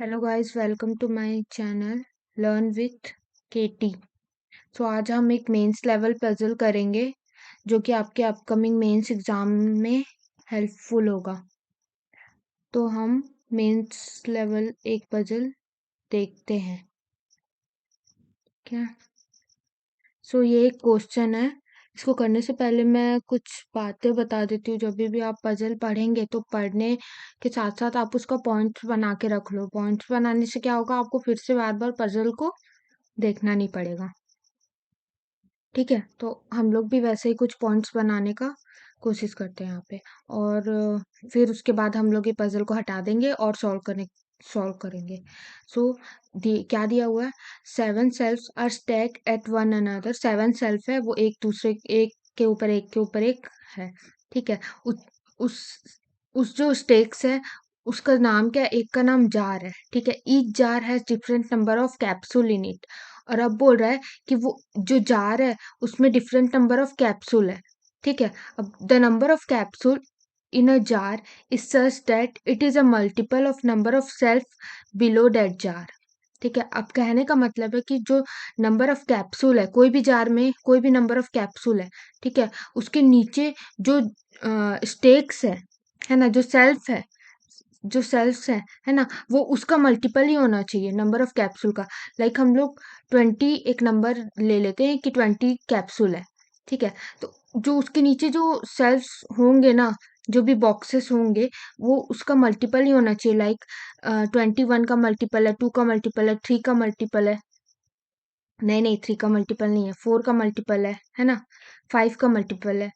Hello guys, welcome to my channel learn with KT. So आज हम एक mains level puzzle करेंगे जो कि आपके अपकमिंग मेंस एग्जाम में हेल्पफुल होगा। तो हम मेंस लेवल एक पजल देखते हैं। क्या ये एक क्वेश्चन है। इसको करने से पहले मैं कुछ बातें बता देती हूँ। जब भी आप पजल पढ़ेंगे तो पढ़ने के साथ साथ आप उसका पॉइंट्स बना के रख लो। पॉइंट्स बनाने से क्या होगा, आपको फिर से बार बार पजल को देखना नहीं पड़ेगा। ठीक है, तो हम लोग भी वैसे ही कुछ पॉइंट्स बनाने का कोशिश करते हैं यहाँ पे। और फिर उसके बाद हम लोग ये पजल को हटा देंगे और सॉल्व करेंगे। सो क्या दिया हुआ है, 7 shelves are stack at one another. 7 shelf है, वो एक के ऊपर एक के ऊपर एक है। ठीक है, उस उस जो स्टेक्स है उसका नाम क्या है, एक का नाम जार है। ठीक है, each jar has different number of capsule in it. और अब बोल रहा है कि वो जो जार है उसमें डिफरेंट नंबर ऑफ कैप्सूल है। ठीक है, अब the number of capsule in a jar is such that it is a multiple of number of self below that jar. ठीक है, अब कहने का मतलब है कि जो नंबर ऑफ कैप्सूल है, कोई भी जार में कोई भी नंबर ऑफ कैप्सूल है, ठीक है, उसके नीचे जो स्टेक्स है ना, जो सेल्स है ना, वो उसका मल्टीपल ही होना चाहिए नंबर ऑफ कैप्सूल का। लाइक हम लोग 20 एक नंबर ले लेते हैं कि 20 कैप्सूल है। ठीक है, तो जो उसके नीचे जो सेल्स होंगे ना, जो भी बॉक्सेस होंगे, वो उसका मल्टीपल ही होना चाहिए। लाइक 21 का मल्टीपल है, 2 का मल्टीपल है, 3 का मल्टीपल है। नहीं नहीं, 3 का मल्टीपल नहीं है, 4 का मल्टीपल है ना, 5 का मल्टीपल है,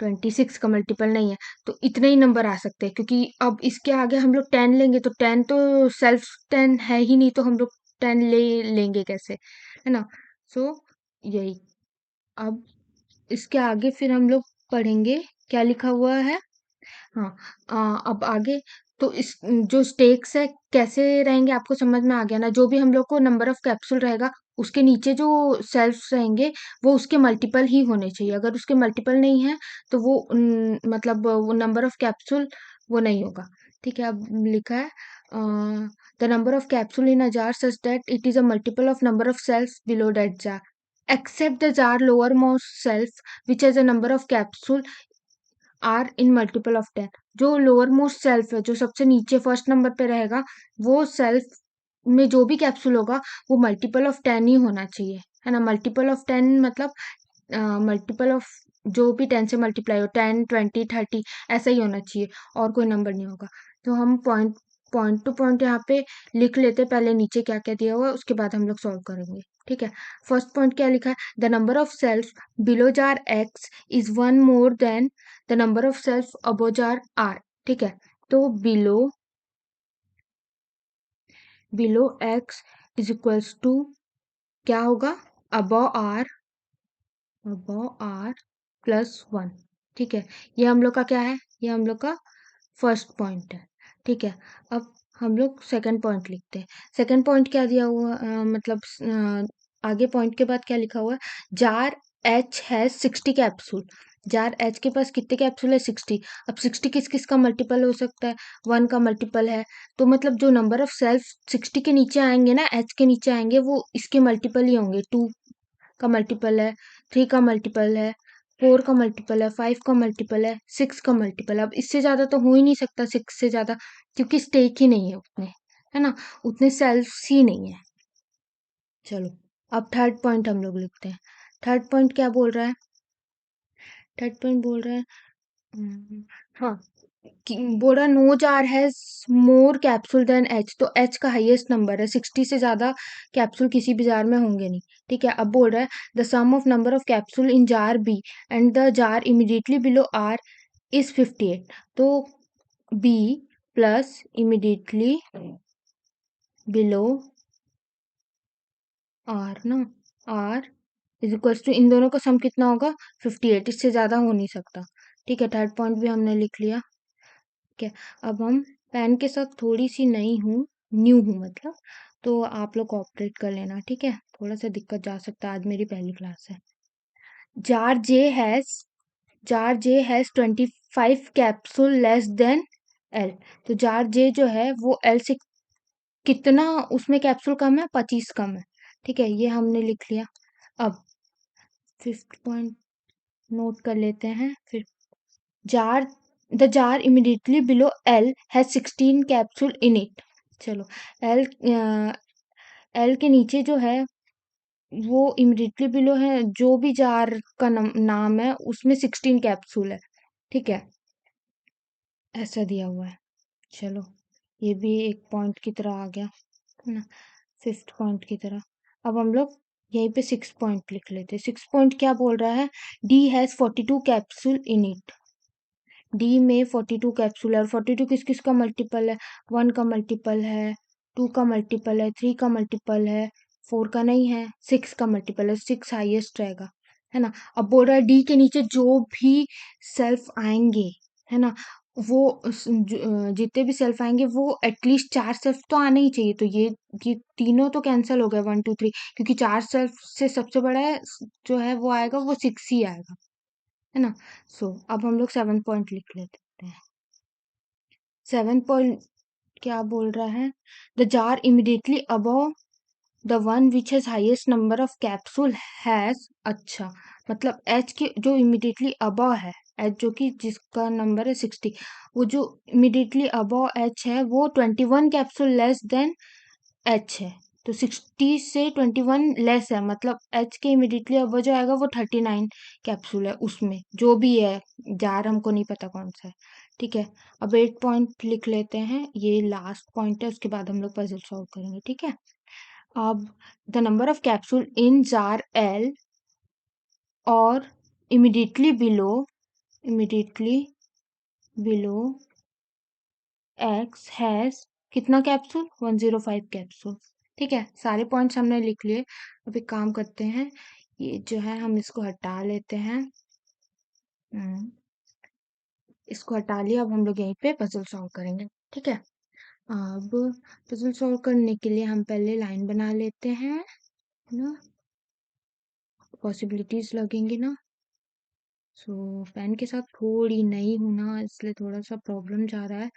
26 का मल्टीपल नहीं है। तो इतने ही नंबर आ सकते हैं, क्योंकि अब इसके आगे हम लोग 10 लेंगे तो 10 तो सेल्फ 10 है ही नहीं, तो हम लोग 10 ले लेंगे कैसे, है ना। सो यही। अब इसके आगे फिर हम लोग पढ़ेंगे क्या लिखा हुआ है। हाँ, अब आगे तो इस जो स्टेक्स है कैसे रहेंगे आपको समझ में आ गया ना। जो भी हम लोग को नंबर ऑफ कैप्सूल रहेगा, उसके नीचे जो सेल्फ्स रहेंगे वो उसके मल्टीपल ही होने चाहिए। अगर उसके मल्टीपल नहीं है तो वो मतलब वो नंबर ऑफ कैप्सूल वो नहीं होगा। ठीक है, अब लिखा है the number of capsule in a jar such that it is a multiple of number of cells below that jar except the jar lowermost self which has a number of capsule are in multiple of 10। जो lower most self है, जो सबसे नीचे first number पे रहेगा, वो self में जो भी कैप्सूल होगा वो मल्टीपल ऑफ 10 ही होना चाहिए, है ना। मल्टीपल ऑफ 10 मतलब मल्टीपल ऑफ जो भी 10 से मल्टीप्लाई हो, 10 20 30 ऐसा ही होना चाहिए, और कोई नंबर नहीं होगा। तो हम पॉइंट पॉइंट टू पॉइंट यहाँ पे लिख लेते हैं, पहले नीचे क्या क्या दिया हुआ है उसके बाद हम लोग सॉल्व करेंगे। ठीक है, फर्स्ट पॉइंट क्या लिखा है, the number of self below jar X is one more than the number of self above jar R. ठीक है, तो below X is equals to क्या होगा, अबो आर प्लस 1। ठीक है, ये हम लोग का क्या है, ये हम लोग का फर्स्ट पॉइंट है। ठीक है, अब हम लोग सेकंड पॉइंट लिखते हैं। सेकंड पॉइंट क्या दिया हुआ मतलब आगे पॉइंट के बाद क्या लिखा हुआ है, जार एच है 60 कैप्सूल। जार एच के पास कितने कैप्सूल है, 60। अब 60 किस किस का मल्टीपल हो सकता है, 1 का मल्टीपल है। तो मतलब जो नंबर ऑफ सेल्फ 60 के नीचे आएंगे ना, एच के नीचे आएंगे, वो इसके मल्टीपल ही होंगे। 2 का मल्टीपल है, 3 का मल्टीपल है, 4 का मल्टीपल है, 5 का मल्टीपल है, 6 का मल्टीपल है। अब इससे ज्यादा तो हो ही नहीं सकता 6 से ज्यादा, क्योंकि स्टेक ही नहीं है उतने, है ना, उतने सेल्स ही नहीं है। चलो, अब थर्ड पॉइंट हम लोग लिखते हैं। थर्ड पॉइंट क्या बोल रहा है, थर्ड पॉइंट बोल रहा है हाँ, बोल रहा no jar has more capsule than H. तो एच का हाईएस्ट नंबर है, 60 से ज्यादा कैप्सूल किसी भी जार में होंगे नहीं। ठीक है, अब बोल रहा है the sum of number of capsule in jar B and the jar immediately below R is 58। तो B plus immediately below R ना, आर इज इक्वल्स टू इन दोनों का सम कितना होगा, 58। इससे ज्यादा हो नहीं सकता। ठीक है, थर्ड पॉइंट भी हमने लिख लिया। ठीक है, अब हम पेन के साथ थोड़ी सी नई हूँ, न्यू हूँ मतलब, तो आप लोग कोऑपरेट कर लेना। ठीक है, थोड़ा सा दिक्कत जा सकता है, आज मेरी पहली क्लास है। Jar J has jar J has 25 capsule less than L. तो जार जे जो है वो एल से कितना उसमें कैप्सूल कम है, 25 कम है। ठीक है, ये हमने लिख लिया। अब 5th पॉइंट नोट कर लेते हैं फिर। Jar the jar immediately below L has 16 capsule in it. चलो, एल एल के नीचे जो है वो इमीडिएटली बिलो है, जो भी जार का नाम है उसमें 16 कैप्सूल है। ठीक है, ऐसा दिया हुआ है। चलो, ये भी एक पॉइंट की तरह आ गया, है ना, 5th पॉइंट की तरह। अब हम लोग यहीं पे 6 पॉइंट लिख लेते हैं। 6 पॉइंट क्या बोल रहा है? D has 42 capsule in it. D में 42 कैप्सूल है, और 42 किस किस का मल्टीपल है? 1 का मल्टीपल है, 2 का मल्टीपल है, 3 का मल्टीपल है, 4 का नहीं है, 6 का मल्टीपल है। 6 हाईएस्ट रहेगा, है ना। अब बोल रहा है डी के नीचे जो भी सेल्फ आएंगे, है ना, वो जितने भी सेल्फ आएंगे वो एटलीस्ट 4 सेल्फ तो आने ही चाहिए। तो ये तीनों तो कैंसिल हो गए, 1 2 3, क्योंकि 4 सेल्फ से सबसे बड़ा है जो है वो आएगा, वो 6 ही आएगा, है ना। सो अब हम लोग 7 पॉइंट लिख लेते हैं। 7 पॉइंट क्या बोल रहा है? The jar immediately above the one which has highest number of capsule has. अच्छा, मतलब एच के जो इमिडिएटली अबव है, एच जो कि जिसका नंबर है 60, वो जो इमिडिएटली अबव एच है वो 21 कैप्सूल लेस देन एच है। तो 60 से 21 लेस है, मतलब एच के इमिडिएटली अब जो आएगा वो 39 कैप्सूल है, उसमें जो भी है जार हमको नहीं पता कौन सा है। ठीक है, अब 8 पॉइंट लिख लेते हैं, ये लास्ट पॉइंट है, उसके बाद हम लोग पजल सॉल्व करेंगे। ठीक है, अब the number of capsule in jar L और इमिडिएटली बिलो एक्स हैज कितना कैप्सूल? 105 कैप्सूल। ठीक है, सारे पॉइंट्स हमने लिख लिए। अब एक काम करते हैं, ये जो है हम इसको हटा लेते हैं। इसको हटा लिया, अब हम लोग यहीं पे पजल सॉल्व करेंगे। ठीक है, अब पजल सॉल्व करने के लिए हम पहले लाइन बना लेते हैं, है ना, पॉसिबिलिटीज लगेंगी ना। सो पेन के साथ थोड़ी नई हूं ना, इसलिए थोड़ा सा प्रॉब्लम जा रहा है।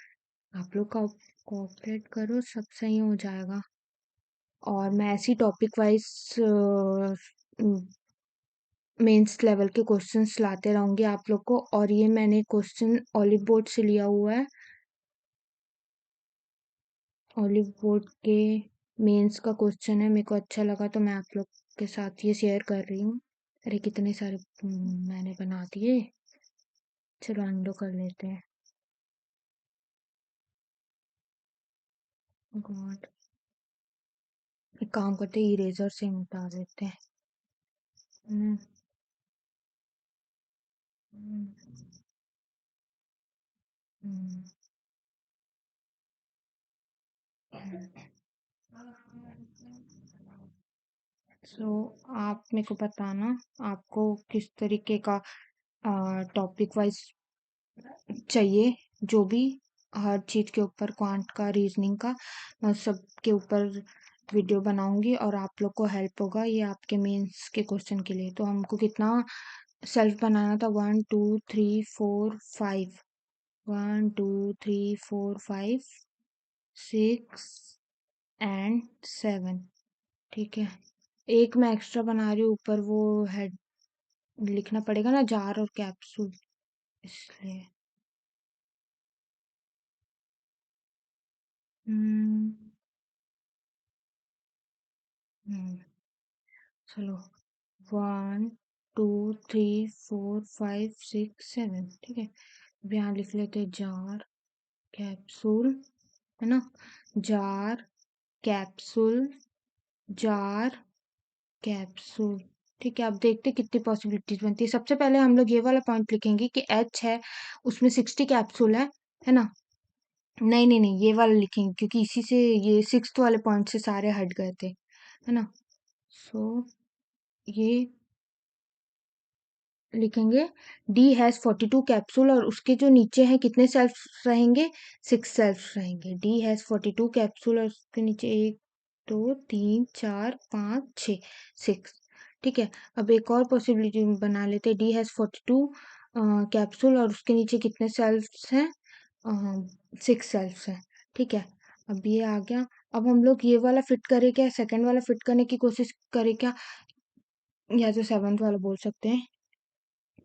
आप लोग का कोऑपरेट करो, सब सही हो जाएगा। और मैं ऐसी टॉपिक वाइज मेंस लेवल के क्वेश्चंस लाते रहूंगी आप लोग को। और ये मैंने क्वेश्चन ऑलिव बोर्ड से लिया हुआ है, ऑलिव बोर्ड के मेंस का क्वेश्चन है, मेरे को अच्छा लगा तो मैं आप लोग के साथ ये शेयर कर रही हूँ। अरे कितने सारे मैंने बना दिए। चलो अनडू कर लेते हैं। गॉड, एक काम करते हैं, इरेजर से मिटा देते हैं। हम्म, हम्म, हम्म, सो आप मेरे को बताना आपको किस तरीके का टॉपिक वाइज चाहिए, जो भी हर चीज के ऊपर, क्वांट का, रीजनिंग का, मैं सब के ऊपर वीडियो बनाऊंगी और आप लोग को हेल्प होगा ये आपके मेंस के क्वेश्चन के लिए। तो हमको कितना सेल्फ बनाना था? 1 2 3 4 5, 1 2 3 4 5 6 एंड 7। ठीक है, एक मैं एक्स्ट्रा बना रही हूँ ऊपर, वो हेड लिखना पड़ेगा ना, जार और कैप्सूल, इसलिए। हम्म, हम्म, चलो, 1 2 3 4 5 6 7। ठीक है, अब यहाँ लिख लेते हैं जार कैप्सूल, है ना, जार कैप्सूल, जार कैप्सूल। ठीक है, अब देखते हैं कितनी पॉसिबिलिटीज बनती है। सबसे पहले हम लोग ये वाला पॉइंट लिखेंगे कि एच है, उसमें 60 कैप्सूल है ना। नहीं नहीं नहीं, ये वाला लिखेंगे क्योंकि इसी से ये 6th वाले पॉइंट से सारे हट गए थे, है ना। सो ये लिखेंगे डी हैज 42 कैप्सूल, और उसके जो नीचे हैं कितने सेल्फ रहेंगे? 6 सेल्फ रहेंगे। डी हैज 42 कैप्सूल और उसके नीचे 1 2 3 4 5 6, 6। ठीक है, अब एक और पॉसिबिलिटी बना लेते हैं, डी हैज 42 कैप्सूल और उसके नीचे कितने सेल्फ्स हैं? 6 सेल्फ्स हैं। ठीक है, अब ये आ गया। अब हम लोग ये वाला फिट करें क्या, सेकंड वाला फिट करने की कोशिश करें क्या, या तो सेवन्थ वाला बोल सकते हैं,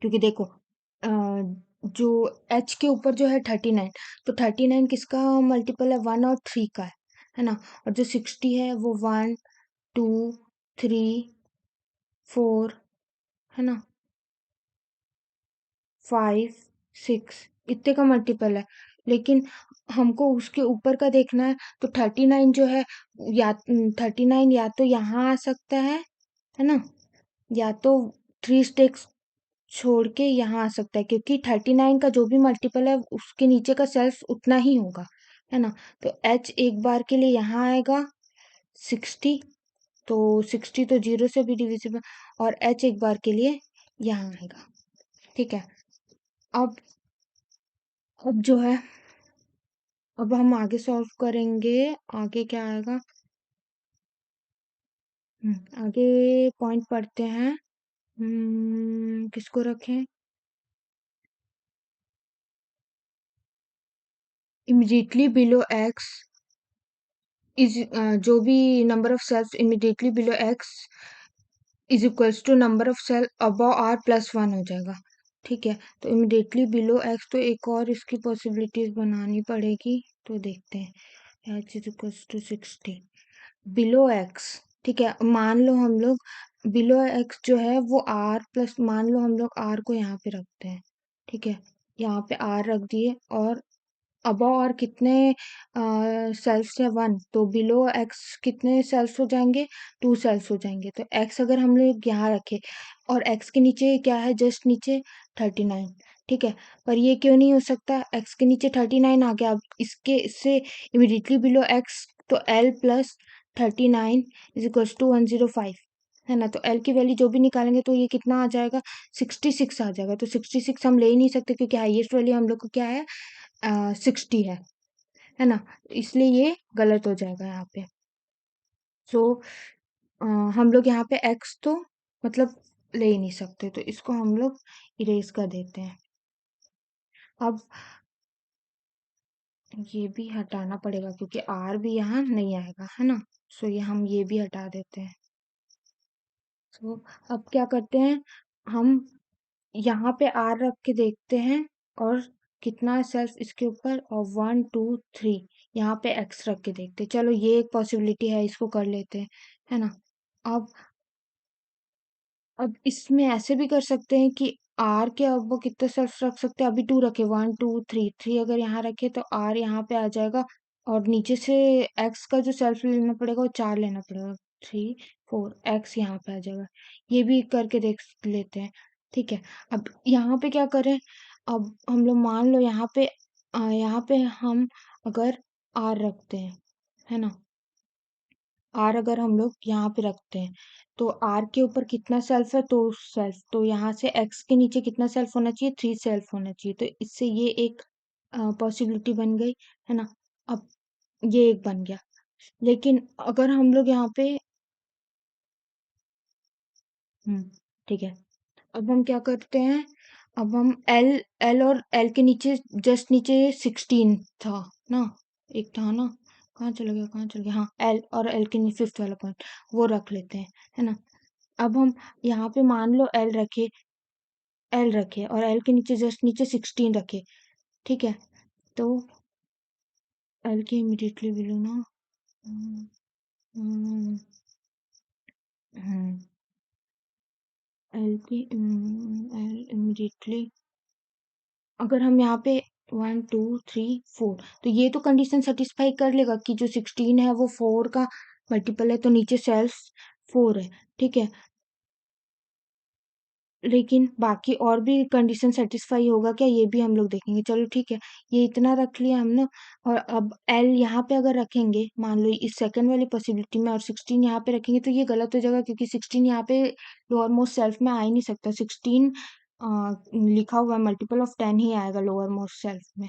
क्योंकि देखो अ, जो एच के ऊपर जो है 39, तो 39 किसका मल्टीपल है, 1 और 3 का है ना। और जो 60 है वो 1 2 3 4 है ना, 5 6 इतने का मल्टीपल है। लेकिन हमको उसके ऊपर का देखना है, तो 39 जो है, या 39 या तो यहाँ आ सकता है ना, या तो 3 स्टेक्स छोड़ के यहाँ आ सकता है, क्योंकि 39 का जो भी मल्टीपल है उसके नीचे का सेल्फ उतना ही होगा, है ना। तो एच एक बार के लिए यहाँ आएगा 60, तो 60 तो 0 से भी डिविजिबल, और एच एक बार के लिए यहाँ आएगा, ठीक है। अब अब जो है, अब हम आगे सॉल्व करेंगे। आगे क्या आएगा, आगे पॉइंट पढ़ते हैं। किसको रखें, इमीडिएटली बिलो एक्स इज, जो भी number of cells immediately below X is equals to number of cell above R plus 1 हो जाएगा, ठीक है। तो इमीडिएटली बिलो एक्स, तो एक और इसकी पॉसिबिलिटीज बनानी पड़ेगी, तो देखते हैं। H is equals to 60 below X, ठीक है। मान लो हम लोग बिलो एक्स जो है वो आर प्लस, मान लो हम लोग आर को यहाँ पे रखते हैं, ठीक है। यहाँ पे आर रख दिए, और अबव और कितने सेल्स है, 1, तो बिलो एक्स कितने सेल्स हो जाएंगे, 2 सेल्स हो जाएंगे। तो एक्स अगर हम लोग यहाँ रखे, और एक्स के नीचे क्या है, जस्ट नीचे 39, ठीक है। पर ये क्यों नहीं हो सकता, एक्स के नीचे 39 आ गया, अब इसके इससे इमीडिएटली बिलो एक्स, तो L plus 39 is equals to 105, है ना। तो एल की वैल्यू जो भी निकालेंगे तो ये कितना आ जाएगा, 66 आ जाएगा। तो 66 हम ले ही नहीं सकते, क्योंकि हाईएस्ट वैल्यू हम लोग को क्या है, 60 है ना। इसलिए ये गलत हो जाएगा यहाँ पे। सो हम लोग यहाँ पे एक्स तो मतलब ले ही नहीं सकते, तो इसको हम लोग इरेज कर देते हैं। अब ये भी हटाना पड़ेगा, क्योंकि आर भी यहाँ नहीं आएगा, है ना। सो ये हम ये भी हटा देते हैं। सो अब क्या करते हैं, हम यहाँ पे आर रख के देखते हैं, और कितना सेल्फ इसके ऊपर, और 1 2 3 यहाँ पे एक्स रख के देखते हैं। चलो ये एक पॉसिबिलिटी है, इसको कर लेते हैं, है ना। अब इसमें ऐसे भी कर सकते हैं कि आर के अब वो कितने सेल्फ रख सकते हैं, अभी 2 रखे, 1 2 3 अगर यहाँ रखे तो आर यहाँ पे आ जाएगा, और नीचे से एक्स का जो सेल्फ लेना पड़ेगा वो 4 लेना पड़ेगा, 3 4 एक्स यहाँ पे आ जाएगा। ये भी करके देख लेते हैं, ठीक है। अब यहाँ पे क्या करें, अब हम लोग मान लो यहाँ पे हम अगर आर रखते हैं, है ना, आर अगर हम लोग यहाँ पे रखते हैं, तो आर के ऊपर कितना सेल्फ है, तो सेल्फ, तो यहाँ से एक्स के नीचे कितना सेल्फ होना चाहिए, 3 सेल्फ होना चाहिए। तो इससे ये एक पॉसिबिलिटी बन गई, है ना। अब ये एक बन गया। लेकिन अगर हम लोग यहाँ पे, ठीक है, अब हम क्या करते हैं, अब हम एल एल और एल के नीचे, जस्ट नीचे 16 था ना, एक था ना, कहाँ चला गया, कहाँ चल गया, हाँ, एल और एल के नीचे फिफ्थ वाला पॉइंट वो रख लेते हैं, है ना। अब हम यहाँ पे मान लो एल रखे, और एल के नीचे जस्ट नीचे 16 रखे, ठीक है। तो एल के इमीडिएटली बिलो ना, हम्म, हम्म, एल की एल इमीडिएटली, अगर हम यहाँ पे 1 2 3 4, तो ये तो कंडीशन सेटिस्फाई कर लेगा कि जो 16 है वो 4 का मल्टीपल है, तो नीचे सेल्फ 4 है, ठीक है। लेकिन बाकी और भी कंडीशन सेटिस्फाई होगा क्या, ये भी हम लोग देखेंगे। चलो ठीक है, ये इतना रख लिया हमने। और अब एल यहाँ पे अगर रखेंगे, मान लो इस सेकंड वाली पॉसिबिलिटी में, और 16 यहाँ पे रखेंगे, तो ये गलत हो जाएगा, क्योंकि 16 यहाँ पे लोअर मोस्ट सेल्फ में आ ही नहीं सकता। 16 लिखा हुआ है, मल्टीपल ऑफ 10 ही आएगा लोअर मोस्ट सेल्फ में,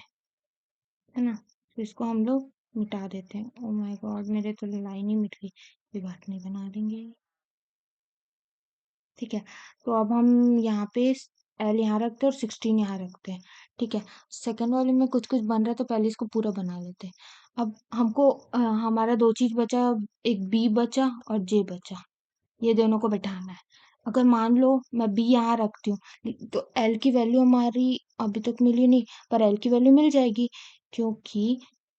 है ना। तो इसको हम लोग मिटा देते हैं। ओ माय गॉड, मेरे तो लाइन ही मिट गई, कोई बात नहीं, बना देंगे, ठीक है। तो अब हम यहाँ पे एल यहाँ रखते हैं और 16 यहाँ रखते हैं, ठीक है। सेकंड वाले में कुछ कुछ बन रहा है, तो पहले इसको पूरा बना लेते हैं। अब हमको हमारा दो चीज बचा, एक बी बचा और जे बचा, ये दोनों को बैठाना है। अगर मान लो मैं बी यहाँ रखती हूँ तो एल की वैल्यू हमारी अभी तक मिली नहीं, पर एल की वैल्यू मिल जाएगी, क्योंकि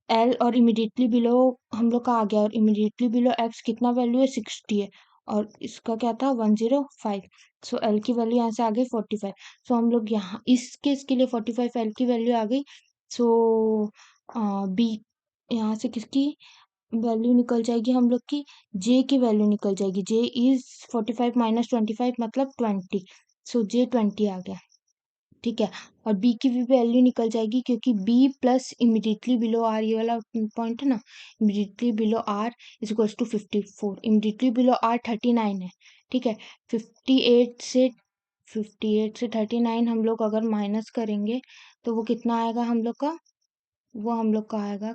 एल और इमिडिएटली बिलो हम लोग का आ गया, और इमिडिएटली बिलो एक्स कितना वैल्यू है, 60 है, और इसका क्या था, 105। सो एल की वैल्यू यहाँ से आ गई 45। सो हम लोग यहाँ इस केस के लिए 45 एल की वैल्यू आ गई। सो बी यहाँ से किसकी वैल्यू निकल जाएगी, हम लोग की जे की वैल्यू निकल जाएगी। जे इज 45 माइनस 25 मतलब 20। सो जे 20 आ गया, ठीक है। और बी की भी वैल्यू निकल जाएगी, क्योंकि B plus immediately below R, ये वाला पॉइंट है ना, immediately below R is equals to 54। Immediately below R 39 है, ठीक है। 58 से 39 हम लोग अगर माइनस करेंगे तो वो कितना आएगा हम लोग का, वो हम लोग का आएगा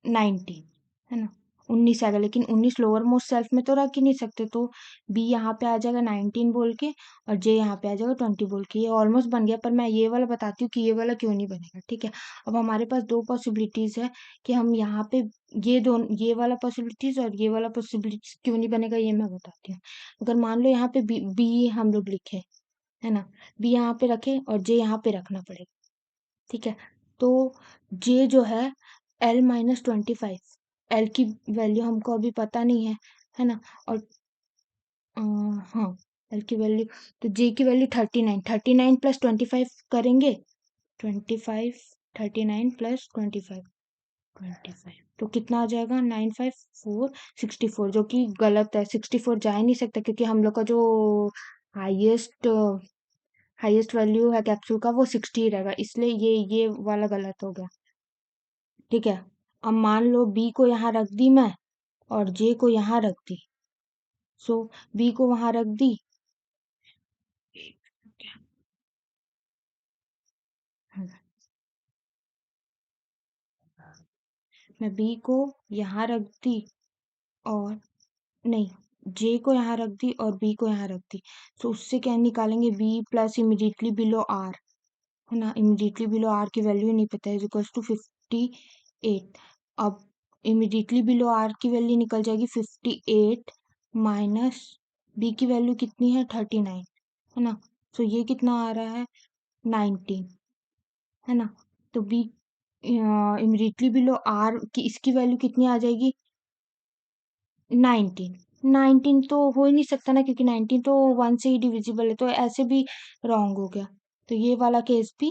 19, है ना, 19 आएगा। लेकिन 19 लोअर मोस्ट सेल्फ में तो रख ही नहीं सकते, तो बी यहाँ पे आ जाएगा 19 बोल के, और जे यहाँ पे आ जाएगा 20 बोल के। ये ऑलमोस्ट बन गया, पर मैं ये वाला बताती हूँ कि ये वाला क्यों नहीं बनेगा, ठीक है। अब हमारे पास दो पॉसिबिलिटीज है कि हम यहाँ पे ये वाला पॉसिबिलिटीज और ये वाला पॉसिबिलिटीज क्यों नहीं बनेगा, ये मैं बताती हूँ। अगर मान लो यहाँ पे बी हम लोग लिखे, है ना, बी यहाँ पे रखे और जे यहाँ पे रखना पड़ेगा, ठीक है। तो जे जो है L-25, एल की वैल्यू हमको अभी पता नहीं है ना। और अ, हाँ, एल की वैल्यू, तो जे की वैल्यू 39, 39 प्लस 25 करेंगे, 25, 39 प्लस 25, 25 तो कितना आ जाएगा, 954, 64, जो कि गलत है। 64 जा ही नहीं सकता, क्योंकि हम लोग का जो हाईएस्ट हाईएस्ट वैल्यू है कैप्सूल का वो 60 रहेगा, इसलिए ये वाला गलत हो गया, ठीक है। अब मान लो बी को यहाँ रख दी मैं और जे को यहाँ रख दी। सो बी को वहां रख दी, मैं बी को यहाँ रख दी और नहीं, जे को यहाँ रख दी और बी को यहाँ रख दी। सो उससे क्या निकालेंगे, B plus immediately below R, है ना, इमिडिएटली बिलो आर की वैल्यू नहीं पता है, इज इक्वल्स टू 58। अब इमिडिएटली बिलो आर की वैल्यू निकल जाएगी 58 माइनस बी की वैल्यू कितनी है, 39, है ना। सो ये कितना आ रहा है, 19, है ना। तो बी इमिडिएटली बिलो आर की इसकी वैल्यू कितनी आ जाएगी, 19। 19 तो हो ही नहीं सकता ना, क्योंकि 19 तो 1 से ही डिविजिबल है, तो ऐसे भी रॉन्ग हो गया। तो ये वाला केस भी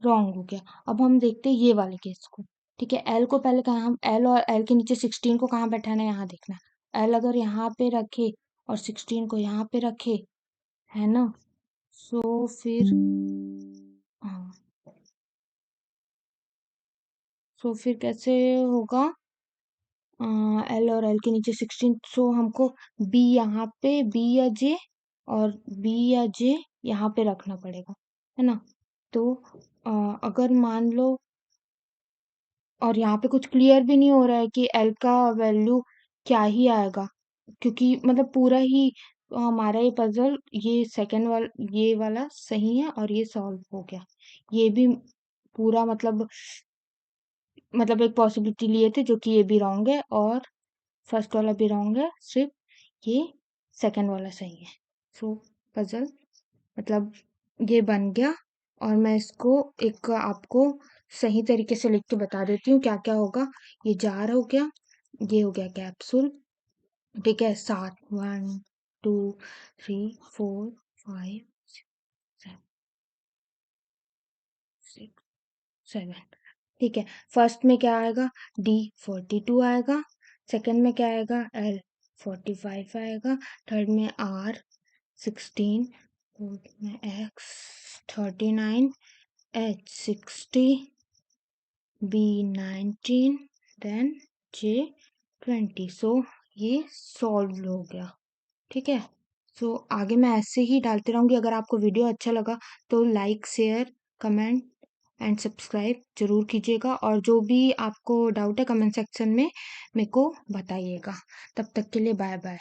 रॉन्ग हो गया। अब हम देखते हैं ये वाले केस को, ठीक है। एल को पहले कहाँ, हम एल और एल के नीचे 16 को कहाँ बैठाना है, यहाँ देखना। एल अगर यहाँ पे रखे और 16 को यहाँ पे रखे, है ना, सो फिर हाँ, सो फिर कैसे होगा, एल और एल के नीचे 16, सो हमको बी यहाँ पे, बी या जे, और बी या जे यहाँ पे रखना पड़ेगा, है ना। तो अगर मान लो, और यहाँ पे कुछ क्लियर भी नहीं हो रहा है कि एल का वैल्यू क्या ही आएगा, क्योंकि मतलब पूरा ही हमारा ये पजल, ये सेकंड वाला, ये वाला सही है और ये सॉल्व हो गया। ये भी पूरा मतलब एक पॉसिबिलिटी लिए थे, जो कि ये भी रॉन्ग है और फर्स्ट वाला भी रॉन्ग है, सिर्फ ये सेकंड वाला सही है। सो पजल मतलब ये बन गया। और मैं इसको एक आपको सही तरीके से लिख के बता देती हूँ क्या क्या होगा। ये जार हो गया, ये हो गया कैप्सूल, ठीक है। 7, 1 2 3 4 5 6 7, ठीक है। फर्स्ट में क्या आएगा, D42 आएगा, सेकंड में क्या आएगा, L45 आएगा, थर्ड में R16, फोर्थ में X39, H60, B19, then J20। सो ये सॉल्व हो गया, ठीक है। सो आगे मैं ऐसे ही डालती रहूंगी। अगर आपको वीडियो अच्छा लगा तो like, share, comment and subscribe जरूर कीजिएगा, और जो भी आपको डाउट है कमेंट सेक्शन में मेरे को बताइएगा। तब तक के लिए बाय बाय।